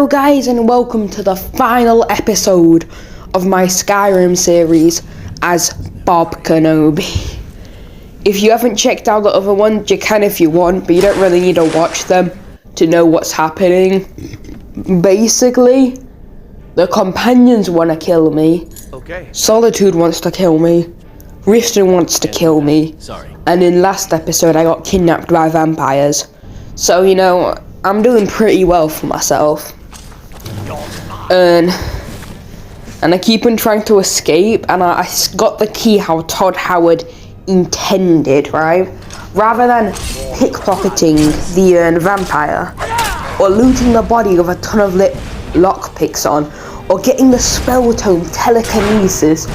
Hello guys and welcome to the final episode of my Skyrim series as Bob Kenobi. If you haven't checked out the other ones, you can if you want, but you don't really need to watch them to know what's happening. Basically, the companions want to kill me, Solitude wants to kill me, Riften wants to kill me, and in last episode I got kidnapped by vampires. So, you know, I'm doing pretty well for myself. And I keep on trying to escape, and I got the key how Todd Howard intended, right? Rather than pickpocketing the vampire, or looting the body with a ton of lockpicks on, or getting the spell tome telekinesis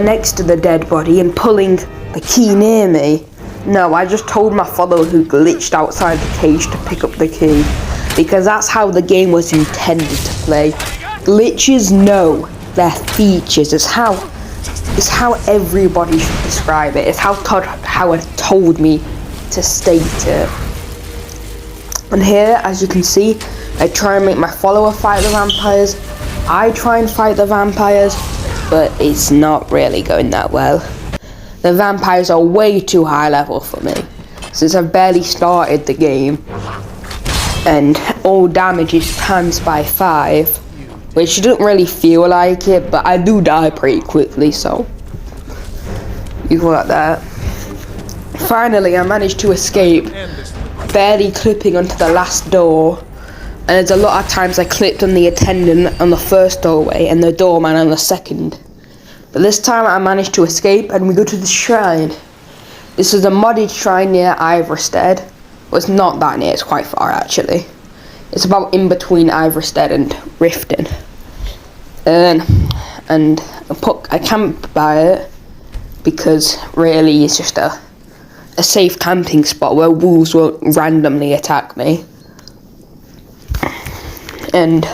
next to the dead body and pulling the key near me. No, I just told my follower who glitched outside the cage to pick up the key, because that's how the game was intended to play. Glitches know their features. It's how everybody should describe it. It's how Todd Howard told me to state it. And here, as you can see, I try and make my follower fight the vampires. I try and fight the vampires, but it's not really going that well. The vampires are way too high level for me, since I've barely started the game, and all damage is times by 5, which doesn't really feel like it, but I do die pretty quickly, so you got that. Finally, I managed to escape, barely clipping onto the last door, and there's a lot of times I clipped on the attendant on the first doorway and the doorman on the second. But this time I managed to escape, and we go to the shrine. This is a modded shrine near Iverstead. Well, it's not that near, it's quite far actually. It's about in between Iverstead and Riften. And I camped by it because really it's just a safe camping spot where wolves won't randomly attack me. And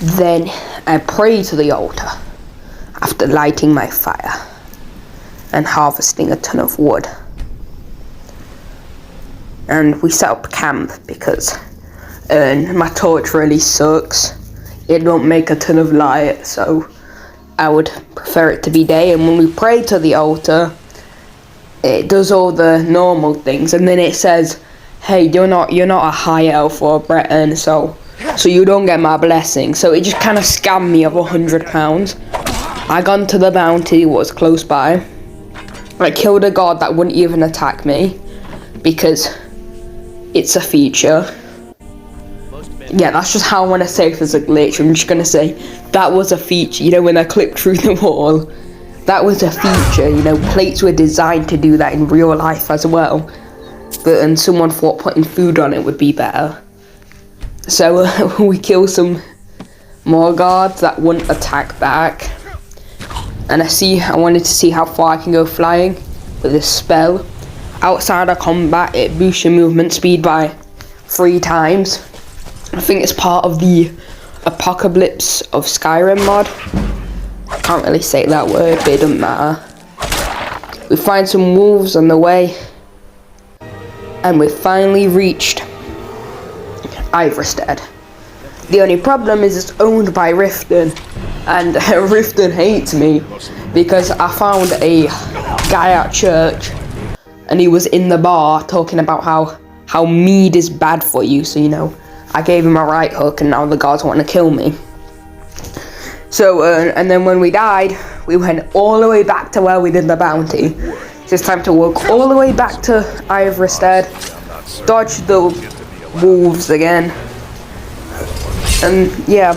then I pray to the altar after lighting my fire and harvesting a ton of wood. And we set up camp because my torch really sucks. It don't make a ton of light, so I would prefer it to be day. And when we pray to the altar, it does all the normal things, and then it says, hey, you're not a high elf or a Breton, so you don't get my blessing. So it just kind of scammed me of £100. I gone to the bounty, was close by. I killed a god that wouldn't even attack me because it's a feature. Yeah, that's just how I want to say if there's a glitch. I'm just going to say that was a feature. You know, when I clipped through the wall, that was a feature. You know, plates were designed to do that in real life as well. But and someone thought putting food on it would be better. So we kill some more guards that wouldn't attack back. And I wanted to see how far I can go flying with this spell. Outside of combat, it boosts your movement speed by 3 times. I think it's part of the Apocalypse of Skyrim mod. I can't really say that word, but it doesn't matter. We find some wolves on the way, and we finally reached Iverstead. The only problem is it's owned by Riften, and Riften hates me because I found a guy at church and he was in the bar talking about how mead is bad for you, so you know, I gave him a right hook and now the guards want to kill me. So, and then when we died, we went all the way back to where we did the bounty. So it's time to walk all the way back to Iverstead, dodge the wolves again. And yeah,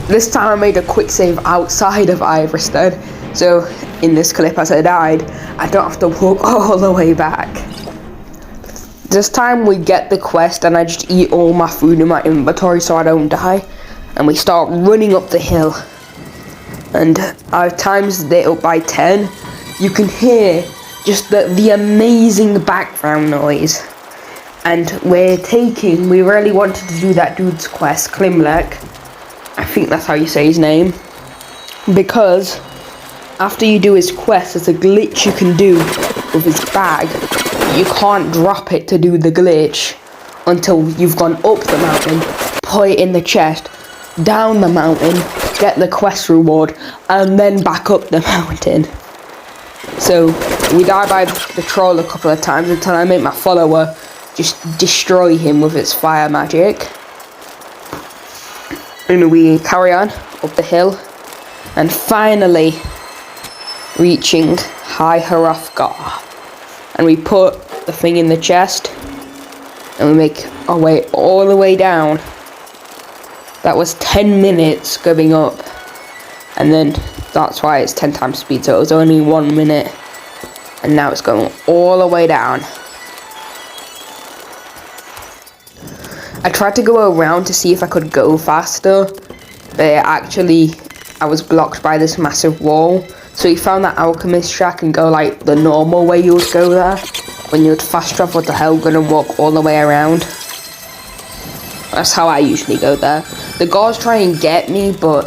this time I made a quick save outside of Iverstead, so in this clip as I died, I don't have to walk all the way back. This time we get the quest and I just eat all my food in my inventory so I don't die, and we start running up the hill, and I've timed it up by 10. You can hear just the amazing background noise. And we really wanted to do that dude's quest, Klimlek. I think that's how you say his name. Because after you do his quest, there's a glitch you can do with his bag. You can't drop it to do the glitch. until you've gone up the mountain, put it in the chest, down the mountain, get the quest reward, and then back up the mountain. So we die by the troll a couple of times until I make my follower just destroy him with its fire magic. And we carry on up the hill and finally reaching High Hrothgar. And we put the thing in the chest and we make our way all the way down. That was 10 minutes going up, and then that's why it's 10 times speed, so it was only 1 minute, and now it's going all the way down. I tried to go around to see if I could go faster, but I was blocked by this massive wall. So you found that alchemist shack and go like the normal way you would go there. When you would fast travel to Helgen and walk all the way around. That's how I usually go there. The guards try and get me, but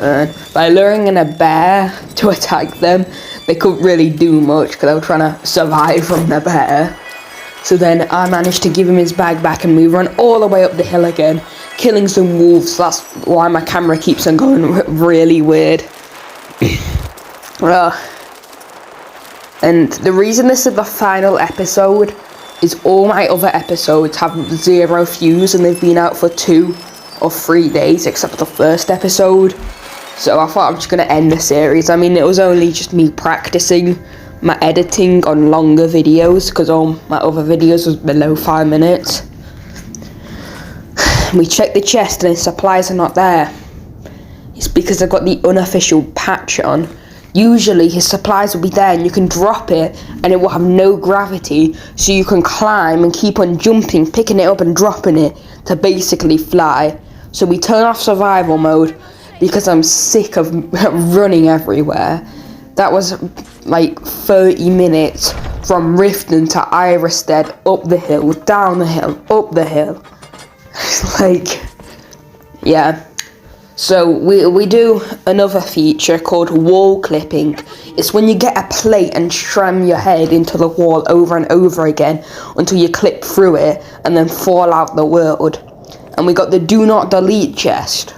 by luring in a bear to attack them, they couldn't really do much because they were trying to survive from the bear. So then I managed to give him his bag back and we run all the way up the hill again, killing some wolves. That's why my camera keeps on going really weird. And the reason this is the final episode is all my other episodes have 0 views and they've been out for 2 or 3 days except for the first episode. So I thought I'm just going to end the series. I mean, it was only just me practicing my editing on longer videos because all my other videos was below 5 minutes. We checked the chest and his supplies are not there. It's because I've got the unofficial patch on. Usually his supplies will be there and you can drop it and it will have no gravity, so you can climb and keep on jumping, picking it up and dropping it to basically fly. So we turn off survival mode because I'm sick of running everywhere. That was like 30 minutes from Riften to Irestead, up the hill, down the hill, up the hill. Like, yeah. So we do another feature called wall clipping. It's when you get a plate and stram your head into the wall over and over again until you clip through it and then fall out the world. And we got the do not delete chest.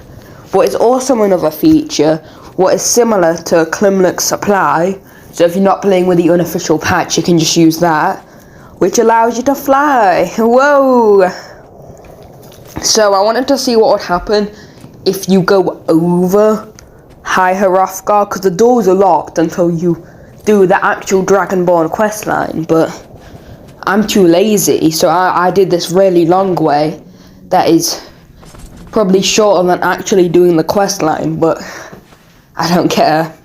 But it's also another feature what is similar to Klimluk's supply. So if you're not playing with the unofficial patch, you can just use that, which allows you to fly. Whoa! So I wanted to see what would happen if you go over High Hrothgar, because the doors are locked until you do the actual Dragonborn questline, but I'm too lazy, so I did this really long way that is probably shorter than actually doing the questline, but I don't care.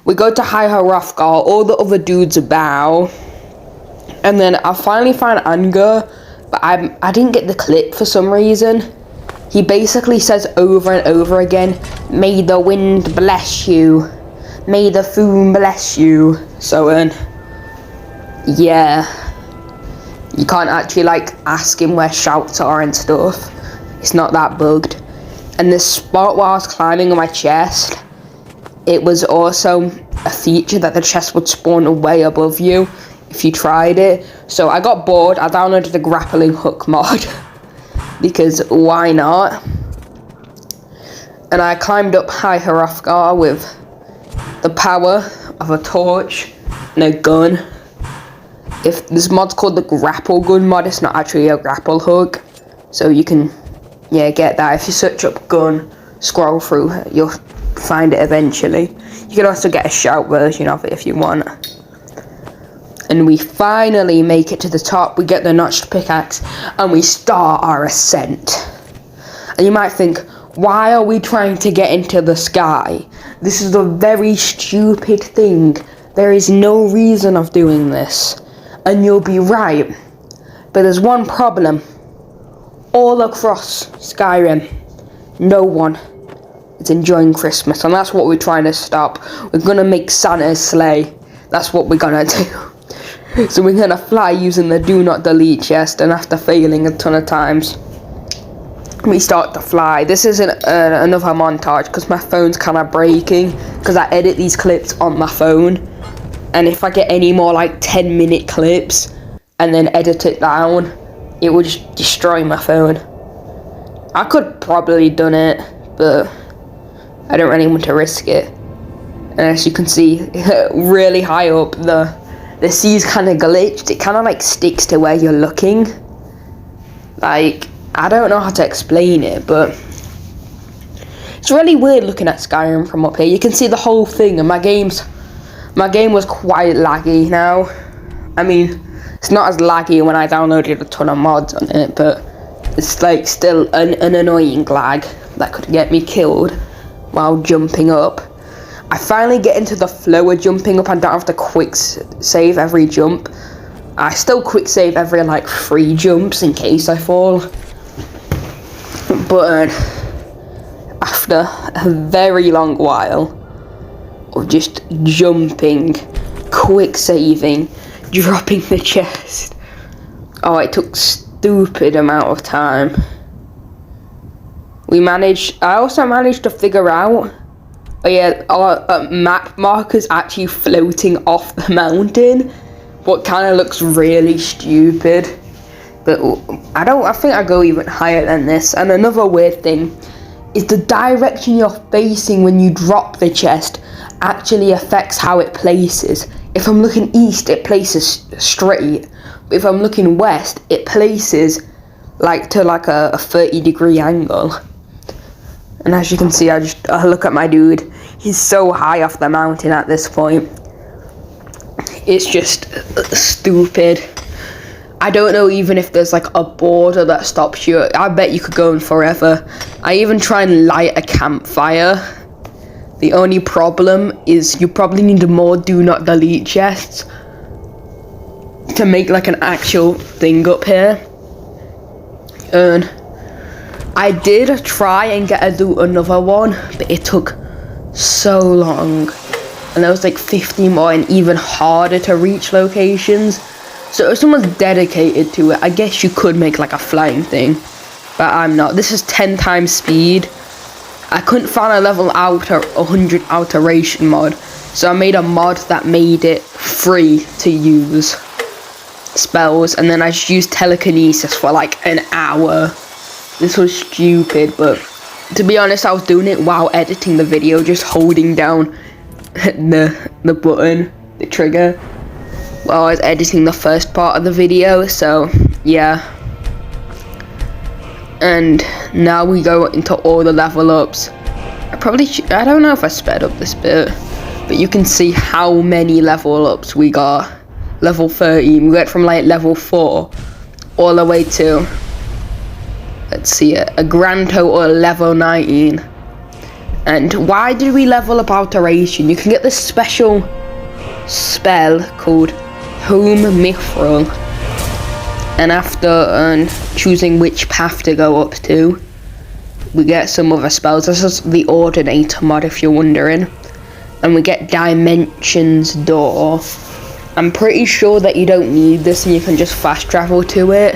We go to High Hrothgar, all the other dudes bow, and then I finally find Anger, but I didn't get the clip for some reason. He basically says over and over again, may the wind bless you, may the foon bless you. So, yeah, you can't actually like ask him where shouts are and stuff. It's not that bugged. And the spot where I was climbing on my chest, it was also a feature that the chest would spawn way above you if you tried it. So I got bored, I downloaded the grappling hook mod. Because why not? And I climbed up High Hrothgar with the power of a torch and a gun. If this mod's called the grapple gun mod, it's not actually a grapple hook. So you can, yeah, get that. If you search up gun, scroll through, you'll find it eventually. You can also get a shout version of it if you want. And we finally make it to the top. We get the notched pickaxe and we start our ascent. And you might think, why are we trying to get into the sky? This is a very stupid thing. There is no reason of doing this. And you'll be right. But there's one problem. All across Skyrim, no one is enjoying Christmas. And that's what we're trying to stop. We're gonna make Santa's sleigh. That's what we're gonna do. So we're gonna fly using the do not delete chest, and after failing a ton of times, we start to fly. This isn't another montage because my phone's kind of breaking because I edit these clips on my phone, and if I get any more like 10-minute clips and then edit it down, it would just destroy my phone. I could probably done it, but I don't really want to risk it. And as you can see, really high up, the sea's kind of glitched. It kind of like sticks to where you're looking. Like, I don't know how to explain it, but it's really weird looking at Skyrim from up here. You can see the whole thing, and my game was quite laggy now. I mean, it's not as laggy when I downloaded a ton of mods on it, but it's like still an annoying lag that could get me killed while jumping up. I finally get into the flow of jumping up and don't have to quick save every jump. I still quick save every like 3 jumps in case I fall. But after a very long while of just jumping, quick saving, dropping the chest, oh, it took stupid amount of time. I also managed to figure out, oh yeah, our map marker's actually floating off the mountain, what kind of looks really stupid. But I think I go even higher than this. And another weird thing is the direction you're facing when you drop the chest actually affects how it places. If I'm looking east, it places straight. But if I'm looking west, it places like to like a 30-degree angle. And as you can see, I look at my dude. He's so high off the mountain at this point. It's just stupid. I don't know even if there's like a border that stops you. I bet you could go on forever. I even try and light a campfire. The only problem is you probably need more do not delete chests to make like an actual thing up here. And I did try and do another one, but it took so long. And there was like 50 more and even harder to reach locations. So if someone's dedicated to it, I guess you could make like a flying thing. But I'm not. This is 10 times speed. I couldn't find a level 100 alteration mod. So I made a mod that made it free to use spells. And then I just used telekinesis for like an hour. This was stupid, but to be honest, I was doing it while editing the video, just holding down the button, the trigger, while I was editing the first part of the video. So yeah, and now we go into all the level ups. I don't know if I sped up this bit, but you can see how many level ups we got. Level 13, we went from like level 4 all the way to, let's see it, a grand total of level 19. And why did we level up alteration? You can get this special spell called Home Mithril, and after choosing which path to go up to, we get some other spells. This is the Ordinator mod if you're wondering. And we get Dimensions Door. I'm pretty sure that you don't need this and you can just fast travel to it.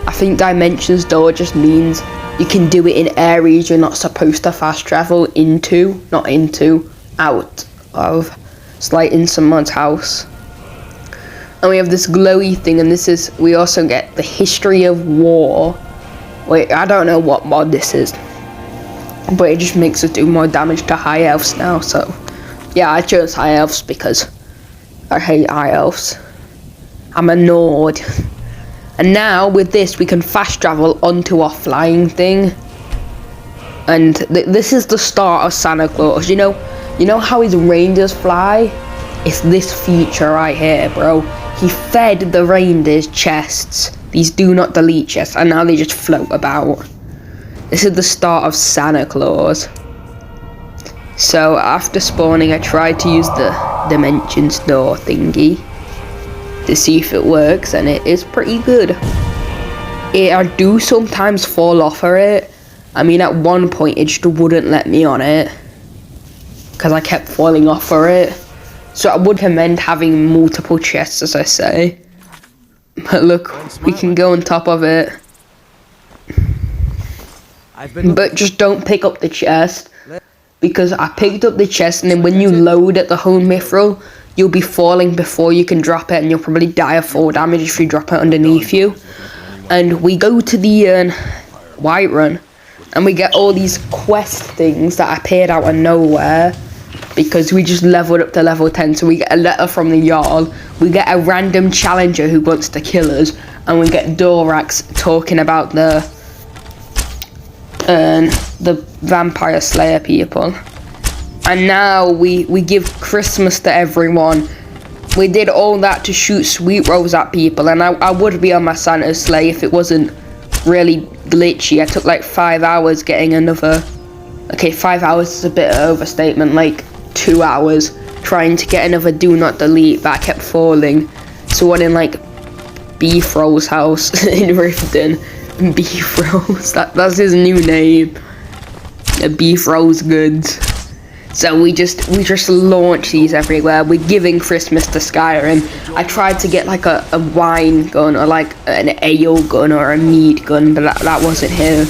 I think Dimensions Door just means you can do it in areas you're not supposed to fast travel into, not into, out of. It's like in someone's house. And we have this glowy thing, and we also get the History of War. Wait, I don't know what mod this is, but it just makes us do more damage to high elves now. So yeah, I chose high elves because I hate high elves. I'm a nerd. And now with this we can fast travel onto our flying thing. And this is the start of Santa Claus. You know how his reindeers fly? It's this feature right here, bro. He fed the reindeers chests, these do not delete chests, and now they just float about. This is the start of Santa Claus. So after spawning, I tried to use the Dimensions Door thingy to see if it works, and it is pretty good. I do sometimes fall off of it. I mean, at one point it just wouldn't let me on it because I kept falling off of it. So I would recommend having multiple chests, as I say. But look, we can go on top of it. But just don't pick up the chest, because I picked up the chest, and then when you load at the Home Mithril, you'll be falling before you can drop it, and you'll probably die of fall damage if you drop it underneath you. and we go to the Whiterun, and we get all these quest things that appeared out of nowhere because we just leveled up to level 10. So we get a letter from the Jarl, we get a random challenger who wants to kill us, and we get Dorax talking about the vampire slayer people. And now we give Christmas to everyone. We did all that to shoot sweet rolls at people, and I would be on my Santa's sleigh if it wasn't really glitchy. I took like 5 hours getting another. Okay, 5 hours is a bit of overstatement, like 2 hours trying to get another do not delete, but I kept falling. So one in like Beef Roll's house in Riften. Beef Rolls, that's his new name. Beef Rolls Goods. So we just launch these everywhere. We're giving Christmas to Skyrim. I tried to get like a wine gun or like an ale gun or a meat gun, but that wasn't here.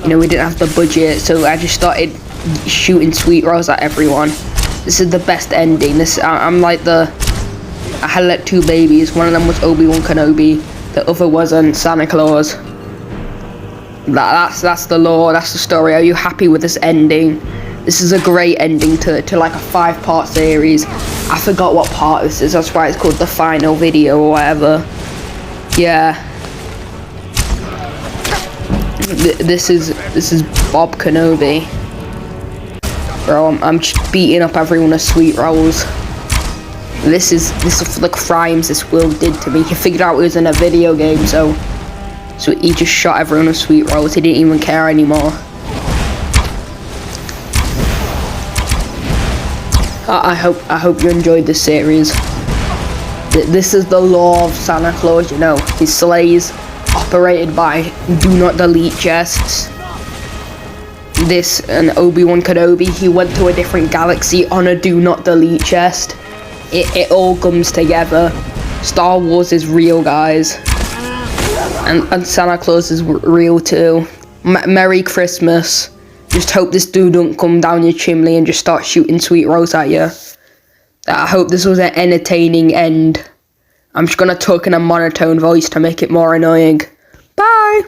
You know, we didn't have the budget, so I just started shooting sweet rolls at everyone. This is the best ending. I'm like I had like 2 babies. One of them was Obi-Wan Kenobi. The other wasn't Santa Claus. That's the lore. That's the story. Are you happy with this ending? This is a great ending to like a 5-part series. I forgot what part this is. That's why it's called the final video or whatever. Yeah. This is Bob Kenobi. Bro, I'm just beating up everyone with sweet rolls. This is for the crimes this Will did to me. He figured out it was in a video game, so he just shot everyone with sweet rolls. He didn't even care anymore. I hope you enjoyed this series. This is the law of Santa Claus, you know. His sleighs operated by do not delete chests. This and Obi-Wan Kenobi, he went to a different galaxy on a do not delete chest. It all comes together. Star Wars is real, guys. And Santa Claus is real too. Merry Christmas. Just hope this dude don't come down your chimney and just start shooting sweet rolls at you. I hope this was an entertaining end. I'm just gonna talk in a monotone voice to make it more annoying. Bye!